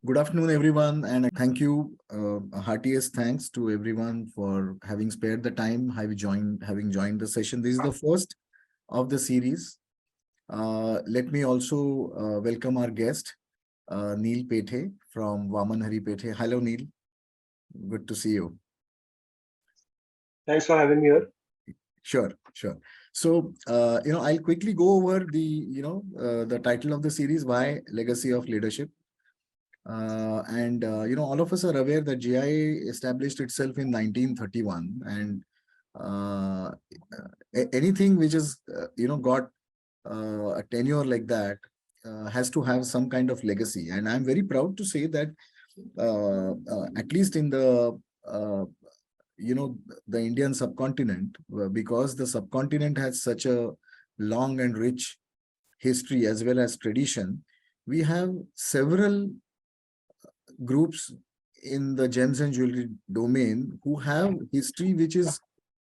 Good afternoon, everyone, and thank you. Heartiest thanks to everyone for having spared the time, having joined the session. This is the first of the series. Let me also welcome our guest, Neel Pethe from Waman Hari Pethe. Hello, Neel. Good to see you. Thanks for having me here. Sure. So, I'll quickly go over the title of the series, Why Legacy of Leadership. All of us are aware that GIA established itself in 1931, and anything which is, got a tenure like that has to have some kind of legacy. And I'm very proud to say that at least in the the Indian subcontinent, because the subcontinent has such a long and rich history as well as tradition, we have several groups in the gems and jewelry domain who have history which is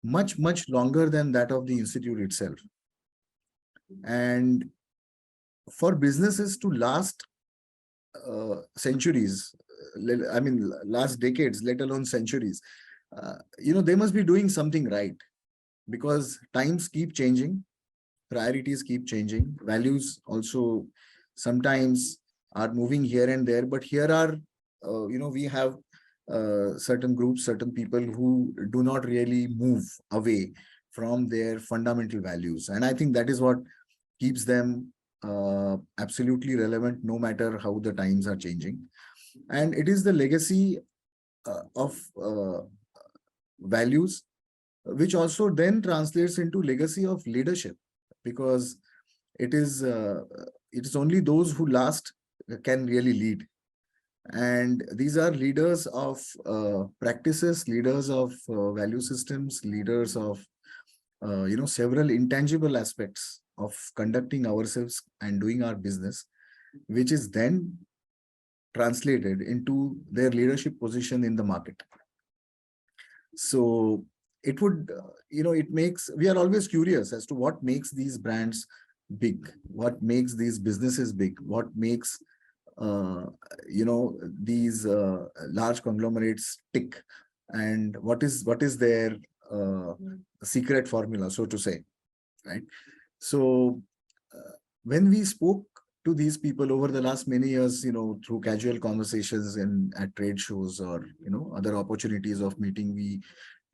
much longer than that of the institute itself. And for businesses to last centuries, last decades, let alone centuries, they must be doing something right, because times keep changing, priorities keep changing, values also sometimes are moving here and there. But here are, we have certain groups, certain people who do not really move away from their fundamental values. And I think that is what keeps them absolutely relevant, no matter how the times are changing. And it is the legacy of values, which also then translates into legacy of leadership, because it is only those who last can really lead. And these are leaders of practices, leaders of value systems, leaders of several intangible aspects of conducting ourselves and doing our business, which is then translated into their leadership position in the market. So it would, we are always curious as to what makes these brands big, what makes these businesses big, what makes these large conglomerates tick, and what is their secret formula, so to say, right? So when we spoke to these people over the last many years, through casual conversations at trade shows or other opportunities of meeting, we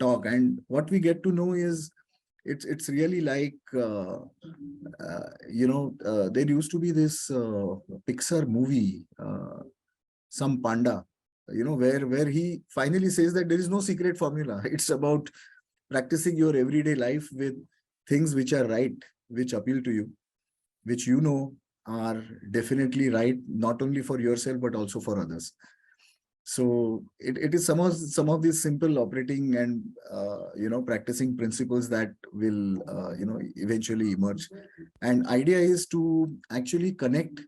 talk, and what we get to know is it's really like there used to be this Pixar movie, some panda, where he finally says that there is no secret formula. It's about practicing your everyday life with things which are right, which appeal to you, which are definitely right, not only for yourself but also for others. So it is some of these simple operating and practicing principles that will eventually emerge. And idea is to actually connect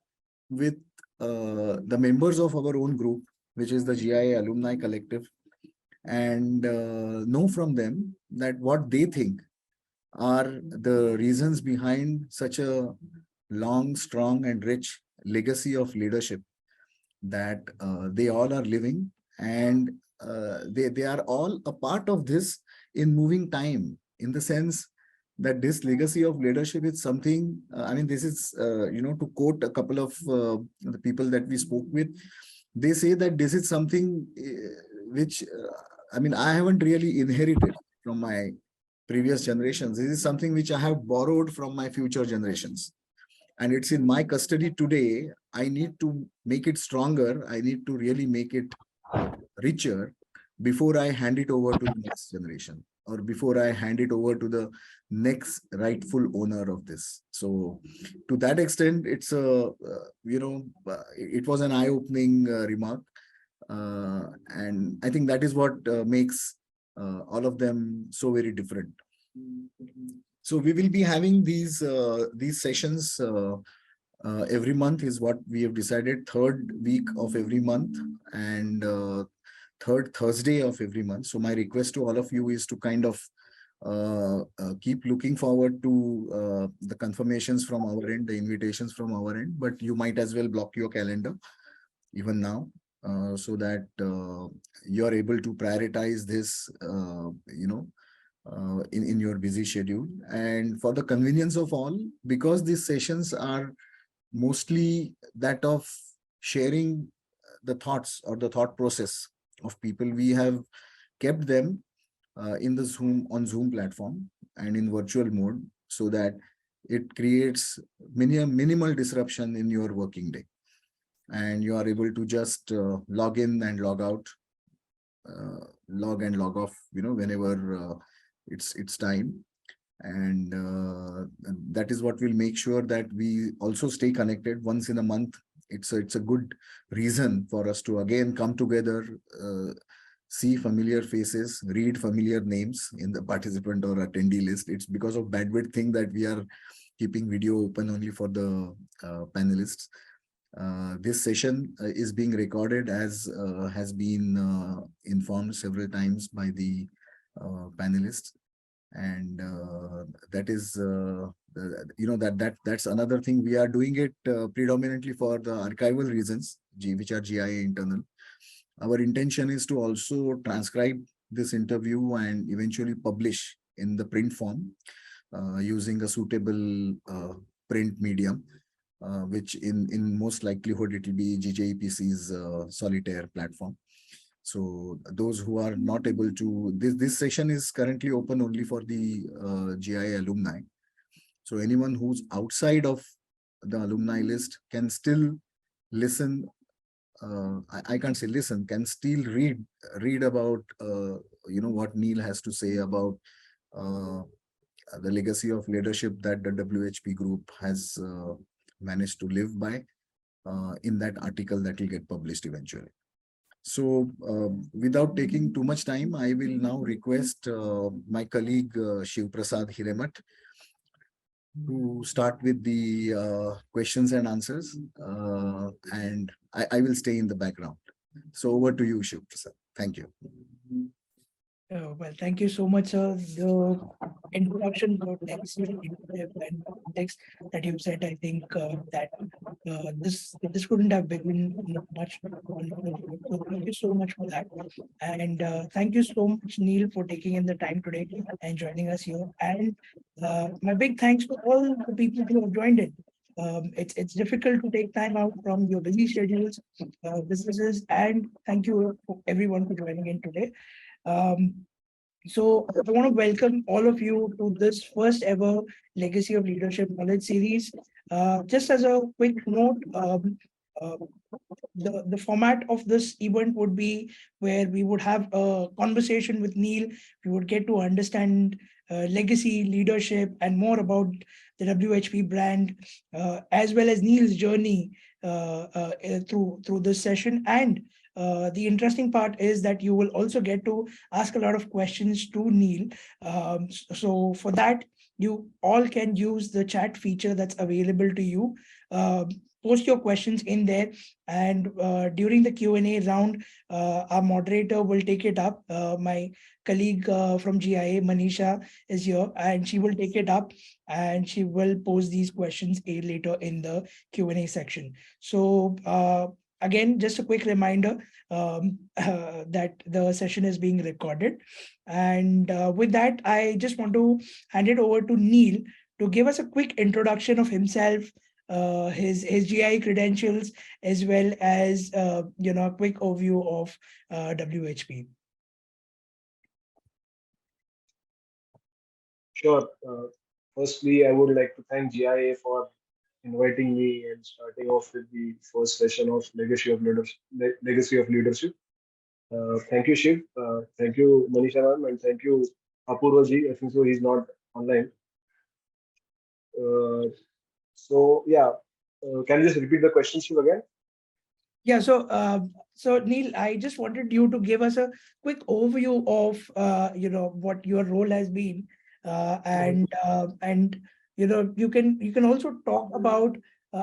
with the members of our own group, which is the GIA Alumni Collective, and know from them that what they think are the reasons behind such a long, strong and rich legacy of leadership that they all are living, and they are all a part of this in moving time, in the sense that this legacy of leadership is something, this is, to quote a couple of the people that we spoke with, they say that this is something which, I haven't really inherited from my previous generations. This is something which I have borrowed from my future generations. And it's in my custody today. I need to make it stronger. I need to really make it richer before I hand it over to the next generation, or before I hand it over to the next rightful owner of this. So to that extent, it's it was an eye-opening remark. And I think that is what makes all of them so very different. So we will be having these sessions every month, is what we have decided. Third week of every month, and third Thursday of every month. So my request to all of you is to kind of keep looking forward to the confirmations from our end, the invitations from our end, but you might as well block your calendar even now, so that you are able to prioritize this, in your busy schedule. And for the convenience of all, because these sessions are mostly that of sharing the thoughts or the thought process of people, we have kept them in the Zoom platform and in virtual mode, so that it creates minimal disruption in your working day, and you are able to just log in and log out, log and log off, whenever it's time. And that is what will make sure that we also stay connected once in a month. It's a good reason for us to again come together, see familiar faces, read familiar names in the participant or attendee list. It's because of bandwidth thing that we are keeping video open only for the panelists. This session is being recorded, as has been informed several times by the panelists. And that is that's another thing. We are doing it predominantly for the archival reasons, which are GIA internal. Our intention is to also transcribe this interview and eventually publish in the print form, using a suitable print medium, which in most likelihood it will be GJEPC's Solitaire platform. So those who are not able to, this session is currently open only for the GIA alumni. So anyone who's outside of the alumni list can still listen. I can't say listen, can still read about what Neel has to say about uh, the legacy of leadership that the WHP group has managed to live by, in that article that will get published eventually. So without taking too much time, I will now request my colleague Shiv Prasad Hiremat to start with the questions and answers, and I will stay in the background. So over to you, Shiv Prasad. Thank you. Well, thank you so much, sir. The introduction about legacy and context that you said, I think that this couldn't have been much. So thank you so much for that, and thank you so much, Neel, for taking in the time today and joining us here. And my big thanks to all the people who have joined in. It's difficult to take time out from your busy schedules, businesses, and thank you for everyone for joining in today. So I want to welcome all of you to this first ever Legacy of Leadership Knowledge series. Just as a quick note, uh, the format of this event would be where we would have a conversation with Neel. We would get to understand legacy, leadership, and more about the WHP brand, as well as Neel's journey through this session. And the interesting part is that you will also get to ask a lot of questions to Neel. So for that, you all can use the chat feature that's available to you. Post your questions in there, and during the Q&A round, our moderator will take it up. My colleague from GIA, Manisha, is here, and she will take it up, and she will pose these questions later in the Q&A section. So again, just a quick reminder that the session is being recorded. And with that, I just want to hand it over to Neel to give us a quick introduction of himself, his GI credentials, as well as a quick overview of WHP. Sure. Firstly, I would like to thank GIA for inviting me and starting off with the first session of Legacy of Leadership. Legacy of Leadership. Thank you, Shiv. Thank you, Manisha ma'am, and thank you, Apurva ji. I think so. He's not online. Uh, so yeah, can you just repeat the question, Shiv, again? Yeah, so Neel, I just wanted you to give us a quick overview of what your role has been, and you can also talk about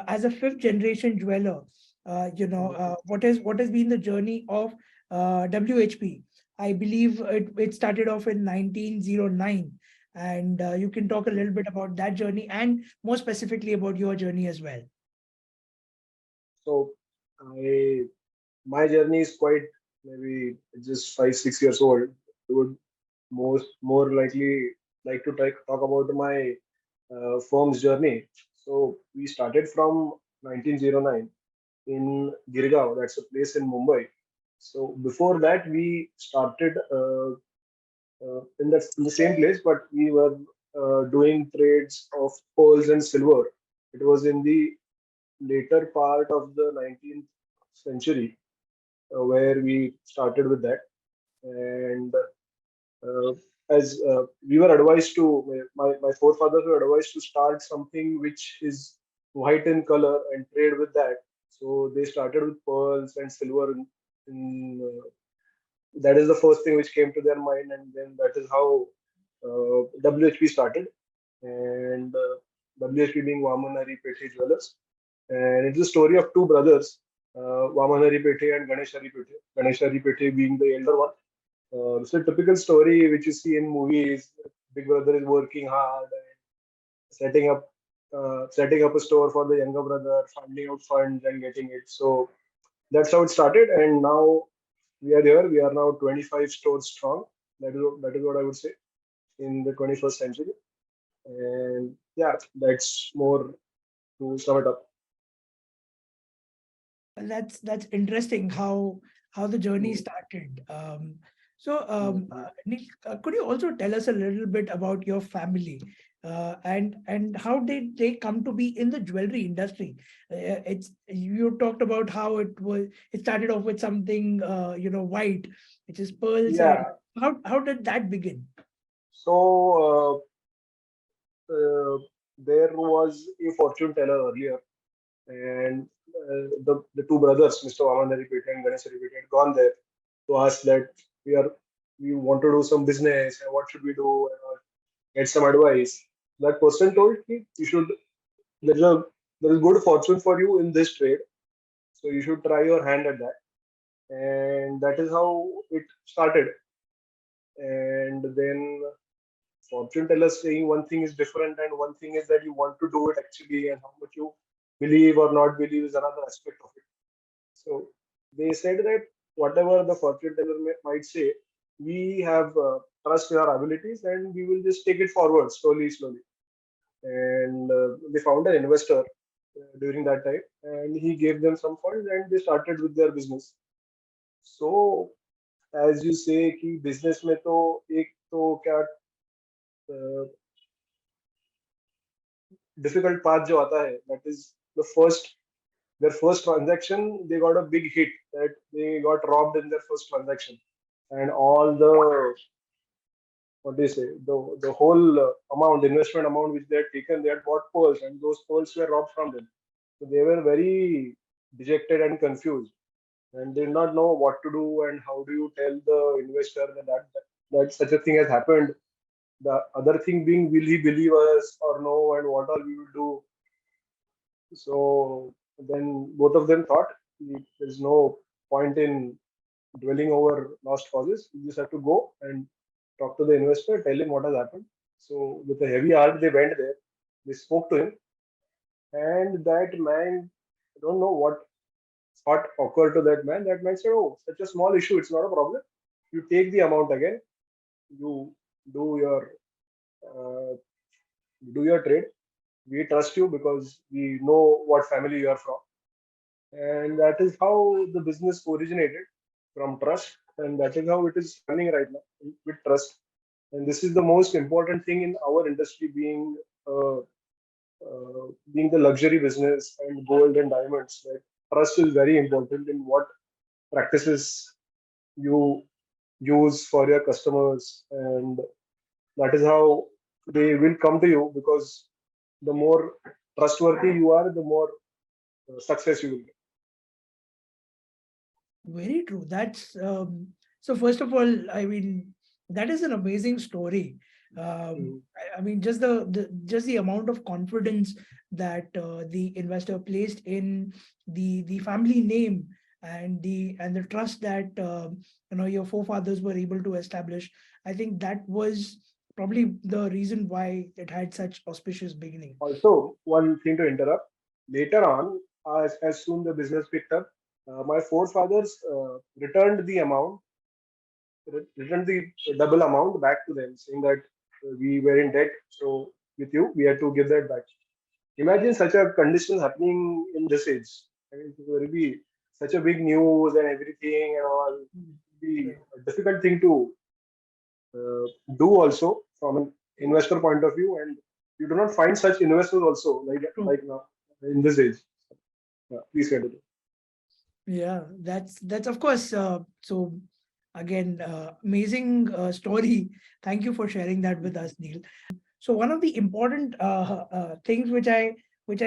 as a fifth generation jeweler, what has been the journey of WHP. I believe it started off in 1909, and you can talk a little bit about that journey and more specifically about your journey as well. So I my journey is quite maybe just 5 6 years old. I would more likely like to talk about my firm's journey. So we started from 1909 in Girgaon. That's a place in Mumbai. So before that, we started in the same place, but we were doing trades of pearls and silver. It was in the later part of the 19th century where we started with that. And uh, as we were advised to, my forefathers were advised to start something which is white in color and trade with that. So they started with pearls and silver. That is the first thing which came to their mind, and then that is how WHP started. And WHP being Waman Hari Pethe Jewelers. And it's the story of two brothers, Waman Hari Pethe and Ganesh Hari Pethe. Ganesh Hari Pethe being the elder one. It's a typical story which you see in movies. Big brother is working hard, and setting up a store for the younger brother, finding out funds and getting it. So that's how it started, and now we are here. We are now 25 stores strong. That is what I would say in the 21st century. And yeah, that's more to sum it up. That's interesting how the journey Mm. started. Neel, could you also tell us a little bit about your family and how did they come to be in the jewelry industry? It's you talked about how it started off with something white, which is pearls, and Yeah. how did that begin? So there was a fortune teller earlier, and the two brothers, Mr. Waman Hari Pethe and Ganesh Hari Pethe, had gone there to ask that we want to do some business and what should we do and all, get some advice. That person told me you should there is a there is good fortune for you in this trade, so you should try your hand at that. And that is how it started. And then fortune tellers saying one thing is different, and one thing is that you want to do it actually, and how much you believe or not believe is another aspect of it. So they said that whatever the fortune teller might say, we have trust in our abilities, and we will just take it forward slowly, slowly. And they found an investor during that time, and he gave them some funds, and they started with their business. So as you say कि business में तो एक तो क्या difficult path जो आता है, that is the first their first transaction, they got a big hit that they got robbed in their first transaction, and all the what do you say the whole amount investment amount which they had taken, they had bought pearls, and those pearls were robbed from them. So they were very dejected and confused, and they did not know what to do and how do you tell the investor that such a thing has happened. The other thing being, will he believe us or no, and what all we will do. So then both of them thought there's no point in dwelling over lost causes. You just have to go and talk to the investor, tell him what has happened. So with a heavy heart, they went there. They spoke to him, and that man, I don't know what thought occurred to that man. That man said, "Oh, such a small issue. It's not a problem. You take the amount again. You do your uh, do your trade. We trust you because we know what family you are from." And that is how the business originated, from trust, and that is how it is running right now, with trust. And this is the most important thing in our industry, uh, being the luxury business and gold and diamonds. That trust is very important in what practices you use for your customers, and that is how they will come to you, because the more trustworthy you are, the more success you will get. Very true. That's so. First of all, I mean, that is an amazing story. Mm. I mean, just the amount of confidence that the investor placed in the family name and the trust that your forefathers were able to establish. I think that was probably the reason why it had such auspicious beginning. Also, one thing to interrupt. Later on, as soon the business picked up, My forefathers returned the amount, returned the double amount back to them, saying that we were in debt, so with you, we had to give that back. Imagine such a condition happening in this age. I mean, it will be such a big news and everything and all. It will be a difficult thing to do also from an investor point of view, and you do not find such investors also like now in this age. Yeah, please continue. Yeah, that's of course. So again, amazing story. Thank you for sharing that with us, Neel. So one of the important things which I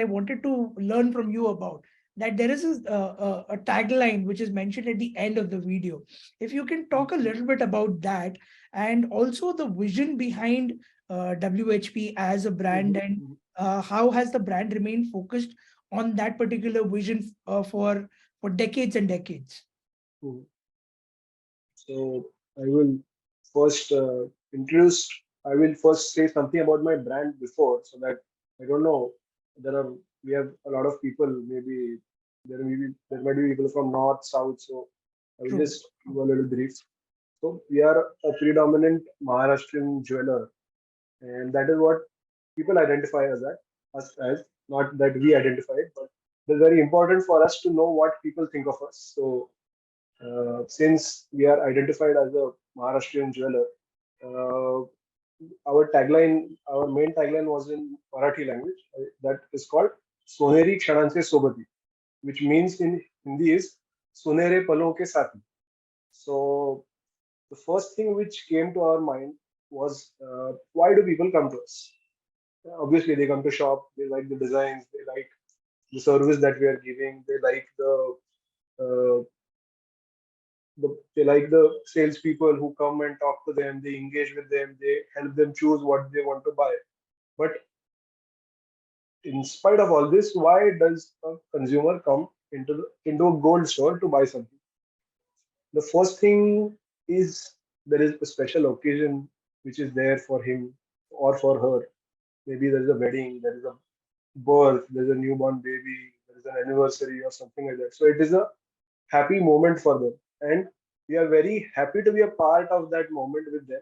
wanted to learn from you about, that there is a tagline which is mentioned at the end of the video. If you can talk a little bit about that, and also the vision behind WHP as a brand, and how has the brand remained focused on that particular vision for decades and decades. Mhm. So I will first introduce. I will first say something about my brand before, so that I don't know. There are we have a lot of people. There might be people from north, south. So I will True. just give a little brief. So we are a predominant Maharashtrian jeweler, and that is what people identify us as. Not that we identify it, but it's very important for us to know what people think of us. So since we are identified as a Maharashtrian jeweler, uh, our main tagline was in Marathi language. That is called "Soneri Kshananse Sobati," which means in Hindi is "Sunere Palon ke Saathi." So the first thing which came to our mind was why do people come to us? Obviously, they come to shop. They like the designs. They like the service that we are giving. They like uh, they like the salespeople who come and talk to them, they engage with them, they help them choose what they want to buy. But in spite of all this, why does a consumer come into a gold store to buy something? The first thing is there is a special occasion which is there for him or for her. Maybe there is a wedding, there is a birth, there's a newborn baby, there is an anniversary or something like that. So it is a happy moment for them. And we are very happy to be a part of that moment with them.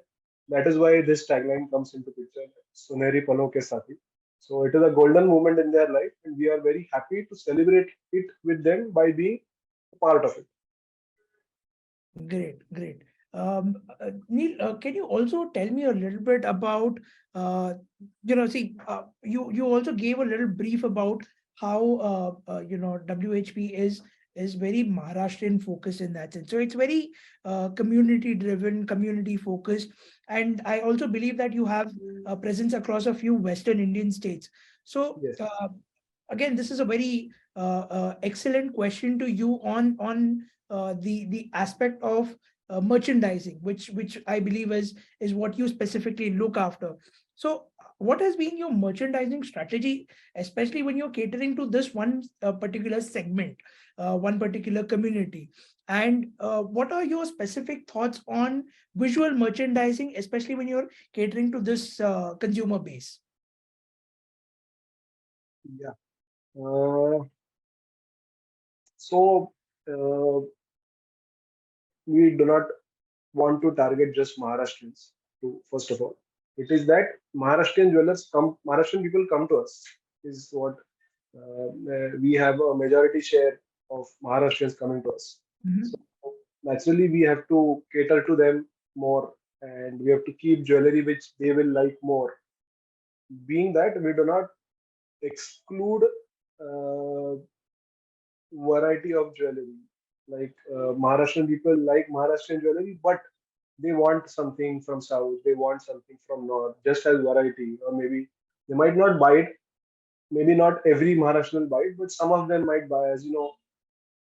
That is why this tagline comes into picture, Suneri Palo ke Saathi. So it is a golden moment in their life, and we are very happy to celebrate it with them by being a part of it. Great, great. Neel, can you also tell me a little bit about, you also gave a little brief about how, WHP is very Maharashtrian focused in that sense. So it's very community driven, community focused. And I also believe that you have a presence across a few Western Indian states. So Yes. again, this is a very excellent question to you on the aspect of merchandising, which I believe is what you specifically look after. So, what has been your merchandising strategy, especially when you're catering to this one particular segment, one particular community? And what are your specific thoughts on visual merchandising, especially when you're catering to this consumer base? Yeah. Uh, so uh, we do not want to target just Maharashtrians. First of all, it is that Maharashtrian people come to us. Is what we have a majority share of Maharashtrians coming to us. Mhm. So naturally, we have to cater to them more, and we have to keep jewelry which they will like more. Being that we do not exclude uh, variety of jewelry. Like Maharashtrian people like Maharashtrian jewelry, but they want something from south, they want something from north, just as variety, or maybe they might not buy it. Maybe not every Maharashtrian will buy it, but some of them might buy. As you know,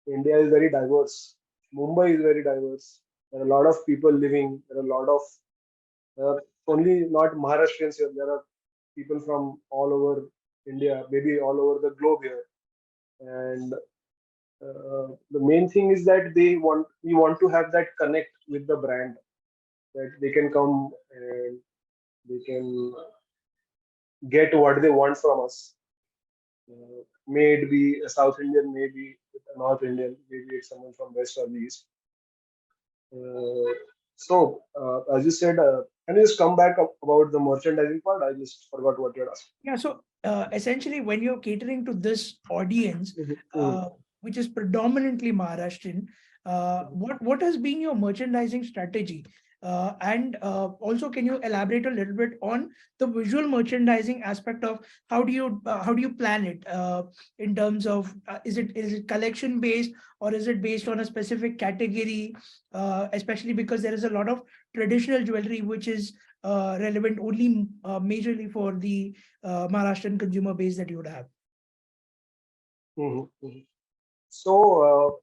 India is very diverse. Mumbai is very diverse. There are a lot of people living. There are only not Maharashtrians here. There are people from all over India, maybe all over the globe here. And the main thing is that we want to have that connect with the brand, that they can come and they can get what they want from us. May it be a South Indian, maybe a North Indian, maybe it's someone from West or the East. As you said, can you just come back about the merchandising part? I just forgot what you had asked. Yeah, so essentially, when you're catering to this audience, which is predominantly Maharashtrian, what has been your merchandising strategy? And also, can you elaborate a little bit on the visual merchandising aspect of how do you plan it in terms of is it collection based, or is it based on a specific category? Especially because there is a lot of traditional jewelry which is relevant only majorly for the Maharashtrian consumer base that you would have. Mhm, mhm. So,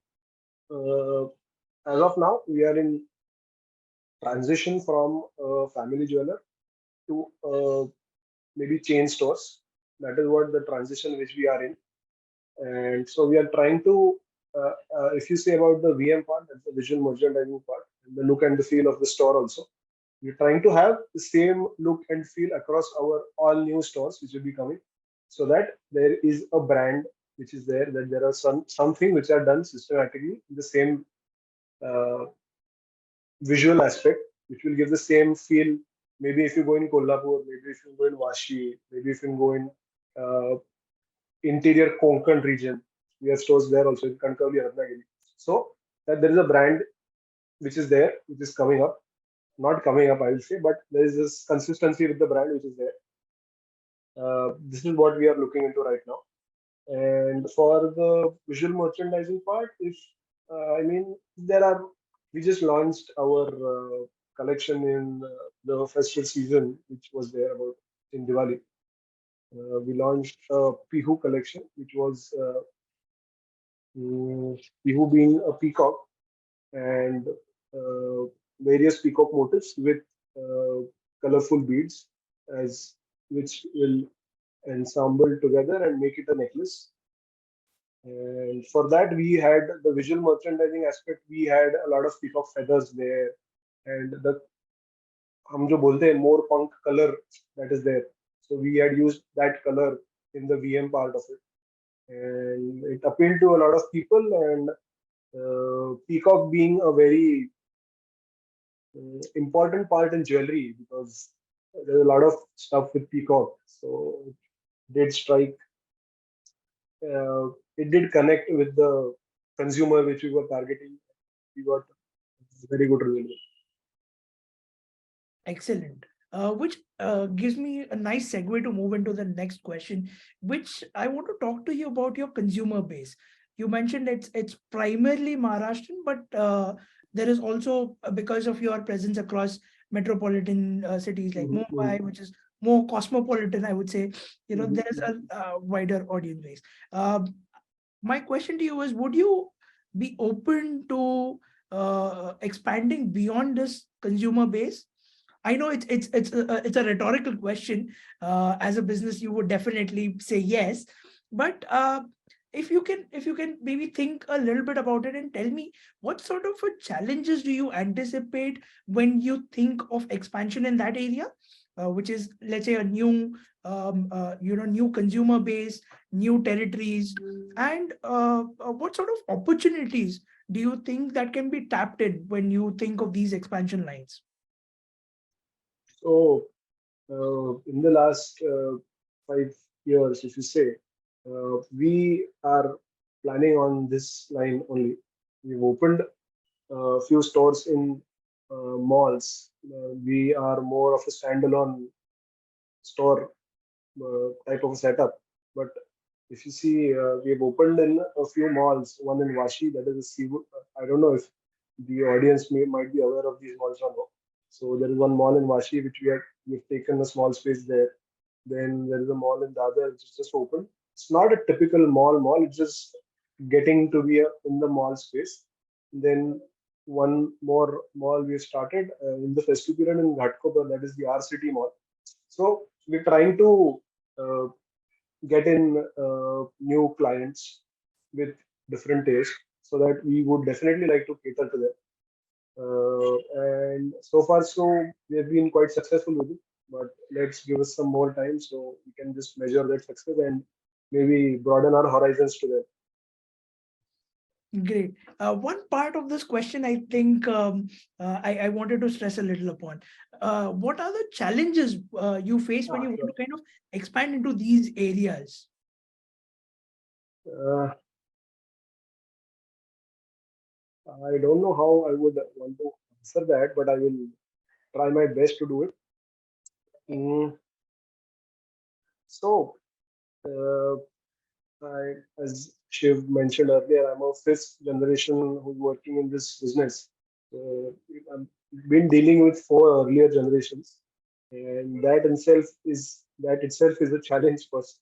as of now, we are in transition from a family jeweler to maybe chain stores. That is what the transition which we are in. And so we are trying to, if you say about the VM part, that's the visual merchandising part, and the look and the feel of the store also. We're trying to have the same look and feel across our all new stores which will be coming, so that there is a brand which is there, that there are something which are done systematically in the same uh, visual aspect, which will give the same feel. Maybe if you go in Kolhapur, maybe if you go in Vashi, maybe if you go in interior Konkan region, we have stores there also in Kankavali, Ratnagiri. So that there is a brand which is there, which is coming up. Not coming up, I will say, but there is this consistency with the brand which is there. This is what we are looking into right now. And for the visual merchandising part, if I mean, we just launched our collection in the festive season, which was there about in Diwali. We launched a Pihu collection, which was Pihu being a peacock and uh, various peacock motifs with uh, colorful beads, as which will ensemble together and make it a necklace. And for that, we had the visual merchandising aspect. We had a lot of peacock feathers there, and the हम जो बोलते हैं मोर पंख color that is there. So we had used that color in the VM part of it, and it appealed to a lot of people. And peacock being a very important part in jewelry, because there's a lot of stuff with peacock. So it did strike, it did connect with the consumer which we were targeting. We got very good result. Excellent. Which gives me a nice segue to move into the next question, which I want to talk to you about your consumer base. You mentioned it's primarily Maharashtrian, but there is also because of your presence across metropolitan cities like Mumbai, which is more cosmopolitan, I would say. There is a wider audience base. My question to you is: would you be open to expanding beyond this consumer base? I know it's a rhetorical question. As a business, you would definitely say yes, but if you can maybe think a little bit about it and tell me what sort of challenges do you anticipate when you think of expansion in that area, which is, let's say, a new consumer base, new territories, and what sort of opportunities do you think that can be tapped in when you think of these expansion lines? So in the last 5 years, if you say, we are planning on this line only. We've opened a few stores in malls. We are more of a standalone store type of setup. But if you see, we have opened in a few malls. One in Vashi, that is a seafood. I don't know if the audience might be aware of these malls or not. So there is one mall in Vashi which we've taken a small space there. Then there is a mall in Dadar which is just open. It's not a typical mall. It's just getting to be in the mall space. Then one more mall we started in the festive period in Ghatkopar, that is the R City Mall. So we're trying to uh, get in new clients with different tastes, so that we would definitely like to cater to them. And so far, so we have been quite successful with it. But let's give us some more time so we can just measure that success. And maybe broaden our horizons to them. Great. One part of this question, I think I wanted to stress a little upon. What are the challenges you face when you want to kind of expand into these areas? I don't know how I would want to answer that, but I will try my best to do it. So, uh, as Shiv mentioned earlier, I'm a fifth generation who's working in this business. I've been dealing with four earlier generations, and that itself is a challenge first.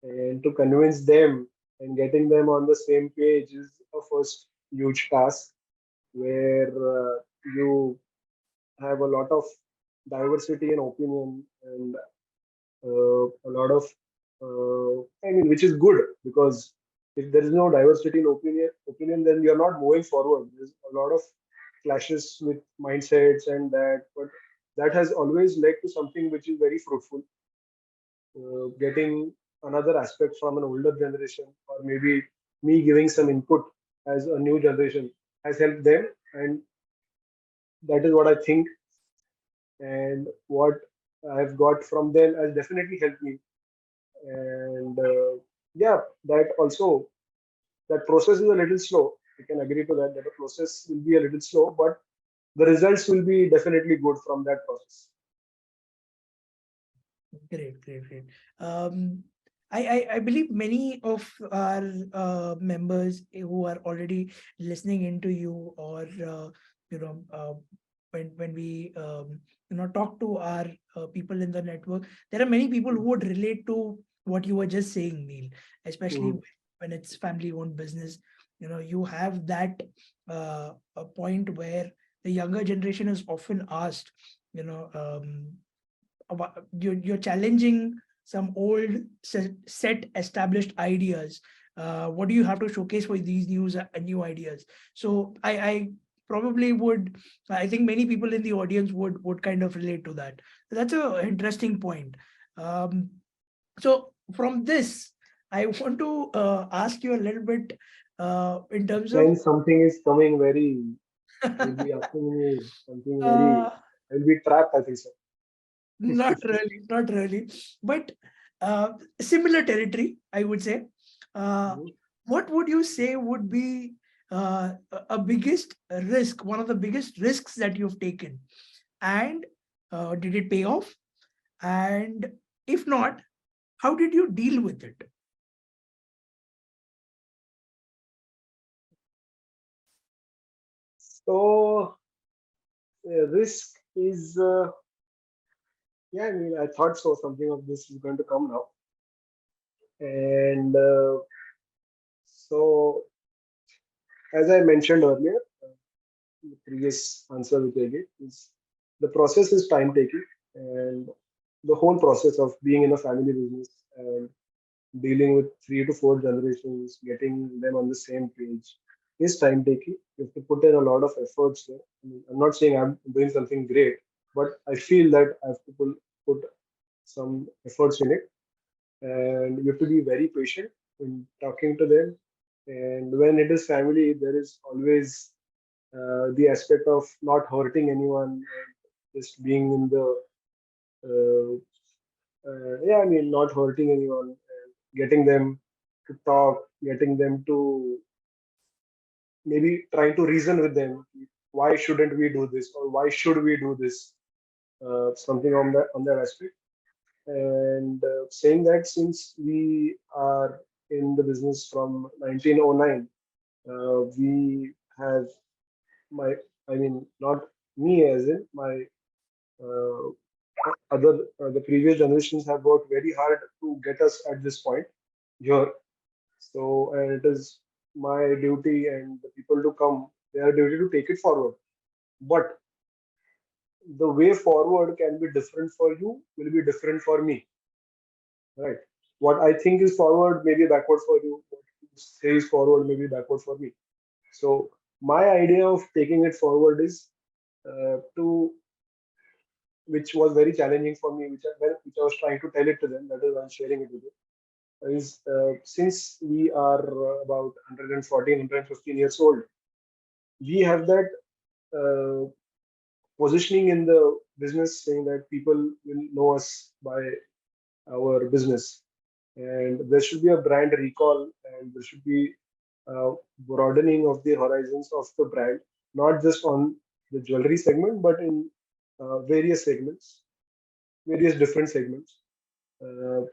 And to convince them and getting them on the same page is a first huge task, where you have a lot of diversity in opinion and a lot of which is good, because if there is no diversity in opinion, then you're not moving forward. There's a lot of clashes with mindsets and that, but that has always led to something which is very fruitful. Getting another aspect from an older generation, or maybe me giving some input as a new generation, has helped them, and that is what I think, and what I've got from them has definitely helped me. And yeah, that also, that process is a little slow. You can agree to that, that the process will be a little slow, but the results will be definitely good from that process. Great, great, great. I believe many of our members who are already listening into you, or you know, when we talk to our people in the network, there are many people who would relate to what you were just saying, Neel, especially when it's family-owned business. You have that a point where the younger generation is often asked, you're challenging some old set established ideas. What do you have to showcase for these new ideas? So I probably would, I think many people in the audience would kind of relate to that. That's an interesting point. So from this, I want to ask you a little bit in terms of Then something is coming very, will be asking me something very, uh, I'll be trapped, I think so. not really, not really, but similar territory, I would say. Uh, what would you say would be a biggest risk, one of the biggest risks that you've taken, and did it pay off? And if not, how did you deal with it? So, risk is, yeah, I mean, I thought so. Something of this is going to come now. And so, as I mentioned earlier, the previous answer which I gave is, the process is time taking, and the whole process of being in a family business and dealing with 3 to 4 generations, getting them on the same page is time taking. You have to put in a lot of efforts there. I mean, I'm not saying I'm doing something great, but I feel that I have to put some efforts in it, and you have to be very patient in talking to them. And when it is family, there is always the aspect of not hurting anyone, and just being in the yeah, I mean, not hurting anyone, and getting them to talk, getting them to maybe trying to reason with them. Why shouldn't we do this, or why should we do this? Something on that aspect. And saying that, since we are in the business from 1909, we have my, I mean, not me as in my uh, other the previous generations have worked very hard to get us at this point here. So, and it is my duty and the people to come, their duty to take it forward. But the way forward can be different for you, will be different for me, right? What I think is forward may be backward for you. What you say is forward may be backward for me. So my idea of taking it forward is to, which was very challenging for me, which I was trying to tell it to them. That is why I'm sharing it with you. is since we are about 114, 115 years old, we have that uh, positioning in the business saying that people will know us by our business. And there should be a brand recall, and there should be broadening of the horizons of the brand, not just on the jewelry segment, but in various segments, various different segments.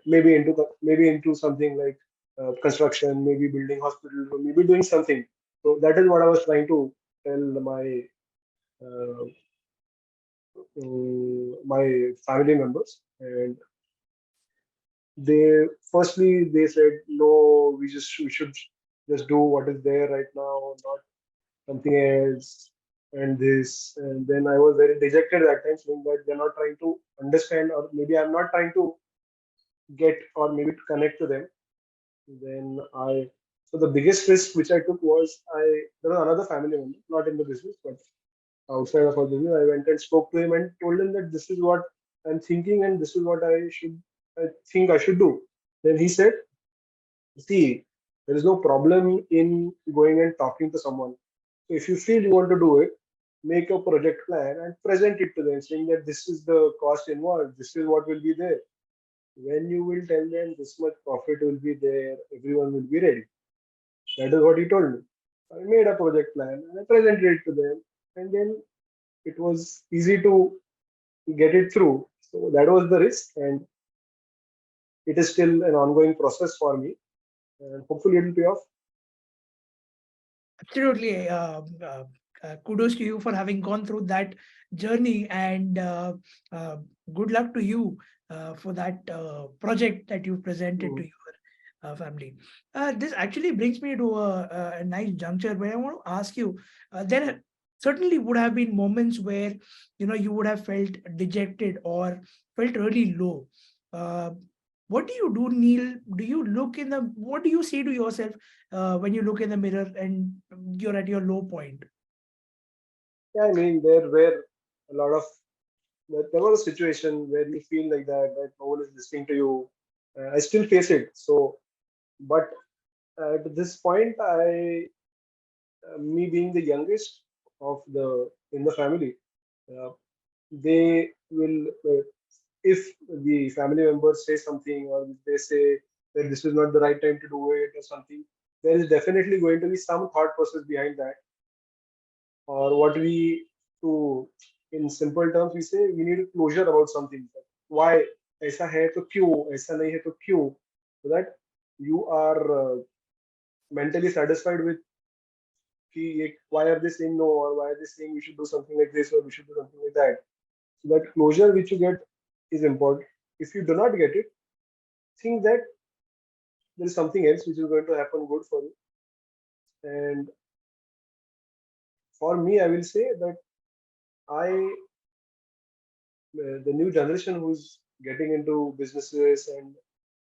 Maybe into something like construction, maybe building hospitals, or maybe doing something. So that is what I was trying to tell uh, my family members, and they said no, we should just do what is there right now, not something else, and this. And then I was very dejected at times, saying that they're not trying to understand, or maybe I'm not trying to get, or maybe to connect to them. Then I so the biggest risk which I took was, there was another family member, not in the business, but outside of our business. I went and spoke to him and told him that this is what I'm thinking, and this is what I think I should do. Then he said, see, there is no problem in going and talking to someone. So if you feel you want to do it, make a project plan and present it to them, saying that this is the cost involved, this is what will be there. When you will tell them this much profit will be there, everyone will be ready. That is what he told me. I made a project plan and I presented it to them, and then it was easy to get it through. So that was the risk, and it is still an ongoing process for me, and hopefully it will pay off. Absolutely. Kudos to you for having gone through that journey, and uh, good luck to you for that project that you presented to Mm. your family. This actually brings me to a nice juncture where I want to ask you. There certainly would have been moments where you would have felt dejected or felt really low. Uh, what do you do, Neel? Do you look in the? What do you say to yourself when you look in the mirror and you're at your low point? Yeah, I mean, there were a lot of there was a situation where you feel like that no one is listening to you. I still face it. So, but at this point, me being the youngest of the in the family, uh, they will if the family members say something, or if they say that this is not the right time to do it or something, there is definitely going to be some thought process behind that, or what we to in simple terms we say we need a closure about something. Why ऐसा है तो क्यों, ऐसा नहीं है तो क्यों, so that you are mentally satisfied with why are they saying no, or why are they saying we should do something like this or we should do something like that. So that closure which you get is important. If you do not get it, think that there is something else which is going to happen good for you. And for me, I will say that I the new generation who's getting into businesses, and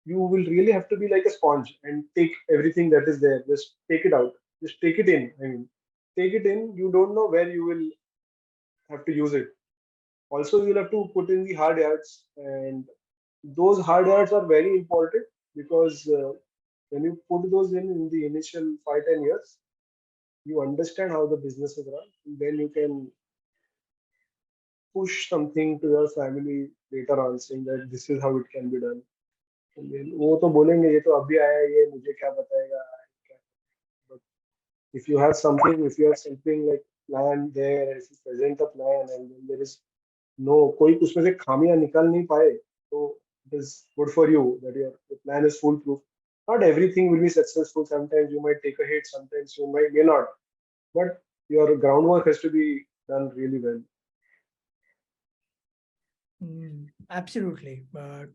you will really have to be like a sponge and take everything that is there, just take it out, just take it in. I mean, take it in. You don't know where you will have to use it. Also, you'll have to put in the hard yards, and those hard yards are very important, because when you put those in the initial 5-10 years, you understand how the business is run, and then you can push something to your family later on, saying that this is how it can be done. And then वो तो बोलेंगे ये तो अभी आया है, ये मुझे क्या बताएगा. But if you have something, if you have something like plan there, and if you present a plan, and then there is no कोई उसमें से खामियां निकाल नहीं पाए, so it is good for you that your plan is foolproof. Not everything will be successful. Sometimes you might take a hit, sometimes you may not, but your groundwork has to be done really well. Absolutely.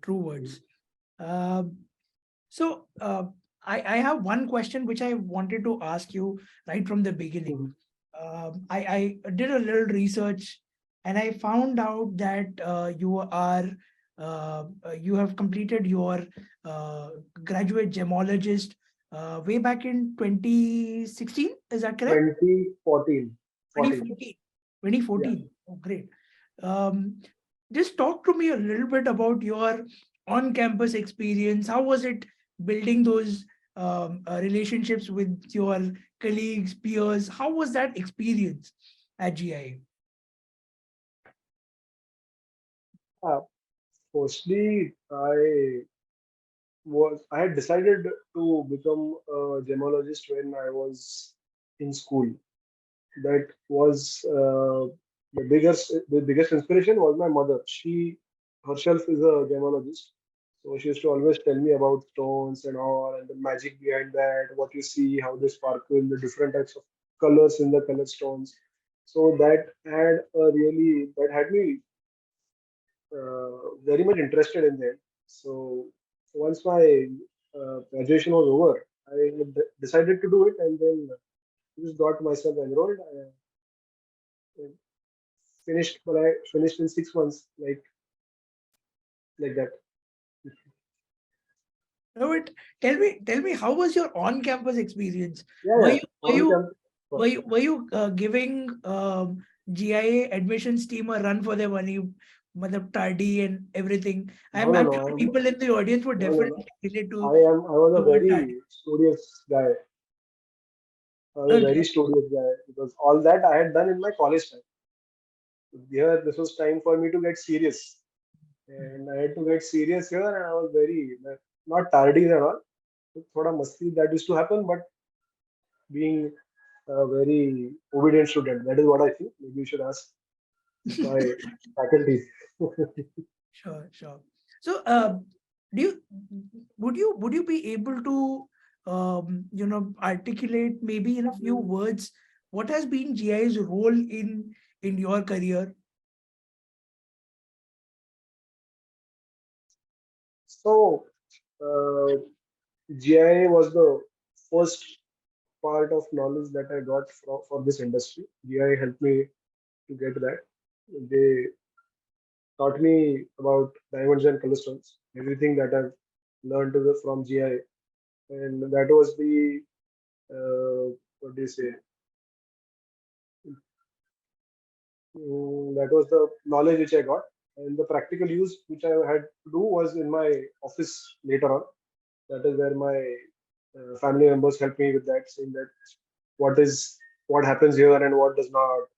True words. So I have one question which I wanted to ask you right from the beginning. Mhm. I did a little research and I found out that you have completed your graduate gemologist way back in 2016. Is that correct? 2014. 2014. 2014. Yeah. Oh, great. Just talk to me a little bit about your on-campus experience. How was it building those relationships with your colleagues, peers. How was that experience at GIA? Uh, Firstly, I had decided to become a gemologist when I was in school. That was the biggest inspiration was my mother. She herself is a gemologist, so she used to always tell me about stones and all, and the magic behind that, what you see, how they sparkle, the different types of colors in the color stones. So that had me very much interested in them. So once my graduation was over, I decided to do it, and then just got myself enrolled. I finished, but I finished in 6 months, like that. No, but tell me, how was your on-campus experience? Yeah, Were yeah. you were On you campus. giving GIA admissions team a run for their money, matlab tardy and everything? No, no, I'm no. sure people in the audience would No, no, no. definitely relate to I was a the word tardy. very studious guy. I was a very Okay. studious guy because all that I had done in my college time. Here, this was time for me to get serious, and I had to get serious here, and I was very not tardy at all. Thoda masti that used to happen, but being a very obedient student, that is what I think. Maybe you should ask my faculty. Sure, sure. So, do you would you be able to articulate maybe in a few words what has been GI's role in your career? So, GIA was the first part of knowledge that I got for this industry. GIA helped me to get that. They taught me about diamonds and cholesterol, everything that I've learned from GIA, and that was the what do you say? That was the knowledge which I got, and the practical use which I had to do was in my office later on. That is where my family members helped me with that, saying that what happens here and what does not.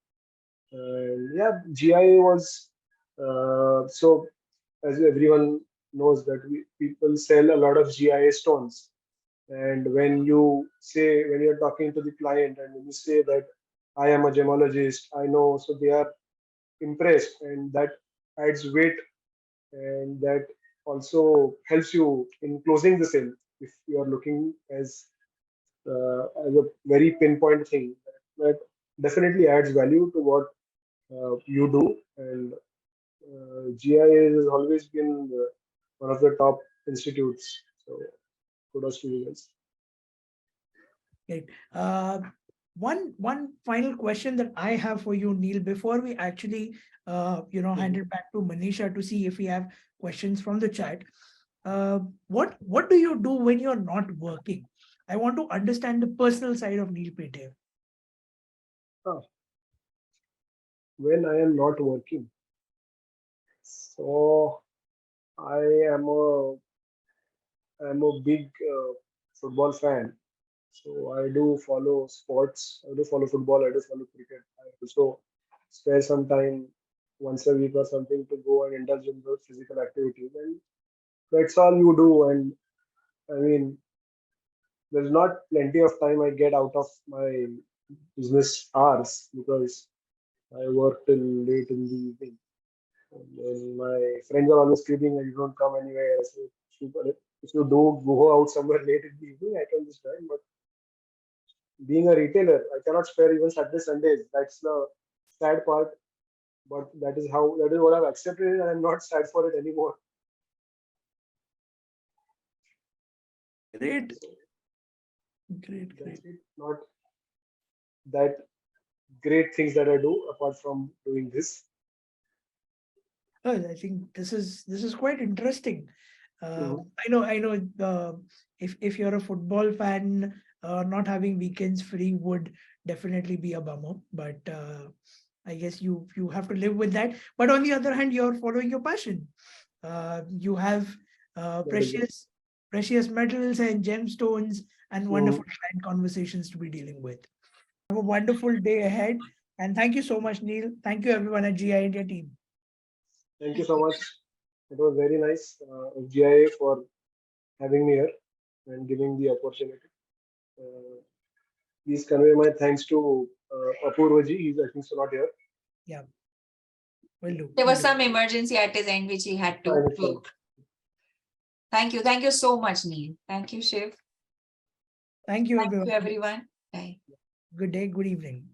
And yeah, GIA was so as everyone knows that people sell a lot of GIA stones. And when you're talking to the client and when you say that I am a gemologist, I know, so they are impressed, and that adds weight, and that also helps you in closing the sale if you are looking as a very pinpoint thing. That definitely adds value to what you do, and GIA has always been one of the top institutes. So kudos to you guys. Right. One final question that I have for you, Neel, before we actually hand Mhm. it back to Manisha to see if we have questions from the chat. What do you do when you're not working? I want to understand the personal side of Neel Pethe. Ah, when I am not working, so I am a I'm a big football fan. So I do follow sports. I do follow football. I do follow cricket. I also spare some time once a week or something to go and indulge in those physical activities. And that's all you do. And I mean, there's not plenty of time I get out of my business hours because I work till late in the evening. And then my friends are always screaming that you don't come anywhere. I say, "Super, if you do go out somewhere late in the evening, I can just join. But being a retailer, I cannot spare even Saturday, Sundays. That's the sad part. But that is what I've accepted, and I'm not sad for it anymore. Great, So great, great. that's it. Not that great things that I do apart from doing this. I think this is quite interesting. Mhm. I know. If you're a football fan, not having weekends free would definitely be a bummer. But I guess you have to live with that. But on the other hand, you're following your passion. You have That is it. precious precious metals and gemstones and wonderful client conversations to be dealing with. Have a wonderful day ahead. And thank you so much, Neel. Thank you, everyone at GIA India team. Thank you so much. It was very nice of GIA for having me here and giving the opportunity. Please convey my thanks to Apurvaji. He's I think so not here. Yeah. Will do. There will was do. some emergency at his end which he had I to understand. do. Thank you. Thank you so much, Neel. Thank you, Shiv. Thank you, Thank everyone. you, everyone. Bye. Good day, good evening.